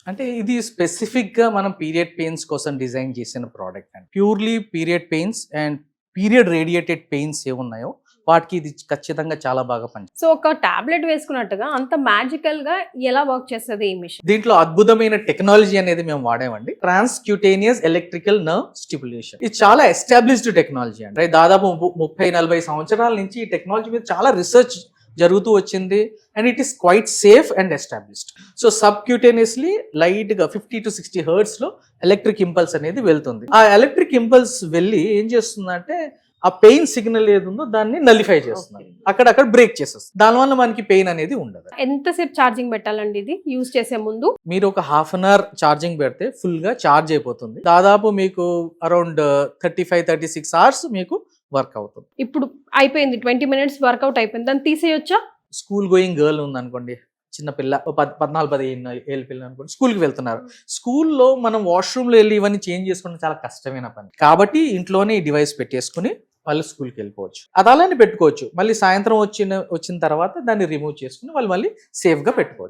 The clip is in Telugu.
అంటే ఇది స్పెసిఫిక్‌గా మనం పీరియడ్ పెయిన్స్ కోసం డిజైన్ చేసిన ప్రోడక్ట్ అండి. Purely period pains and period radiated pains ఏవున్నాయో వాటికి ఇది ఖచ్చితంగా చాలా బాగా పనిచేస్తుంది. సో ఒక టాబ్లెట్ వేసుకున్నట్టుగా అంత మ్యాజికల్‌గా ఎలా వర్క్ చేస్తది ఈ మిషన్? దీంట్లో అద్భుతమైన టెక్నాలజీ అనేది మేము వాడామండి. Transcutaneous electrical nerve stimulation. ఇది చాలా ఎస్టాబ్లిష్డ్ టెక్నాలజీ అండి. దాదాపు 30-40 సంవత్సరాల నుంచి ఈ టెక్నాలజీ మీద చాలా రీసెర్చ్ జరుగుతూ వచ్చింది and it is quite safe and established. So subcutaneously light గా 50 to 60 హెర్ట్జ్ లో ఎలక్ట్రిక్ ఇంపల్స్ అనేది వెళ్తుంది. ఆ ఎలక్ట్రిక్ ఇంపల్స్ వెళ్ళి ఏం చేస్తుందంటే ఆ పెయిన్ సిగ్నల్ ఏది ఉందో దాన్ని నలిఫై చేస్తుంది, అక్కడక్కడ బ్రేక్ చేసేస్తుంది. దానివల్ల మనకి పెయిన్ అనేది ఉండదు. ఎంతసేపు ఛార్జింగ్ పెట్టాలండి ఇది యూజ్ చేసే ముందు? మీరు ఒక హాఫ్ అన్ అవర్ ఛార్జింగ్ పెడితే ఫుల్ గా ఛార్జ్ అయిపోతుంది. దాదాపు మీకు అరౌండ్ 35-36 అవర్స్ మీకు వర్క్ అవుతుంది. ఇప్పుడు అయిపోయింది, 20 minutes వర్కౌట్ అయిపోయింది, దాన్ని తీసేయొచ్చా? స్కూల్ గోయింగ్ గర్ల్ ఉంది అనుకోండి, చిన్న పిల్ల 14-15 ఏళ్ళ పిల్ల అనుకోండి, స్కూల్కి వెళ్తున్నారు. స్కూల్లో మనం వాష్రూమ్లో వెళ్ళి ఇవన్నీ చేంజ్ చేసుకోవడం చాలా కష్టమైన పని. కాబట్టి ఇంట్లోనే ఈ డివైస్ పెట్టేసుకుని వాళ్ళు స్కూల్కి వెళ్ళిపోవచ్చు. అది అలానే పెట్టుకోవచ్చు. మళ్ళీ సాయంత్రం వచ్చిన తర్వాత దాన్ని రిమూవ్ చేసుకుని వాళ్ళు మళ్ళీ సేఫ్గా పెట్టుకోవచ్చు.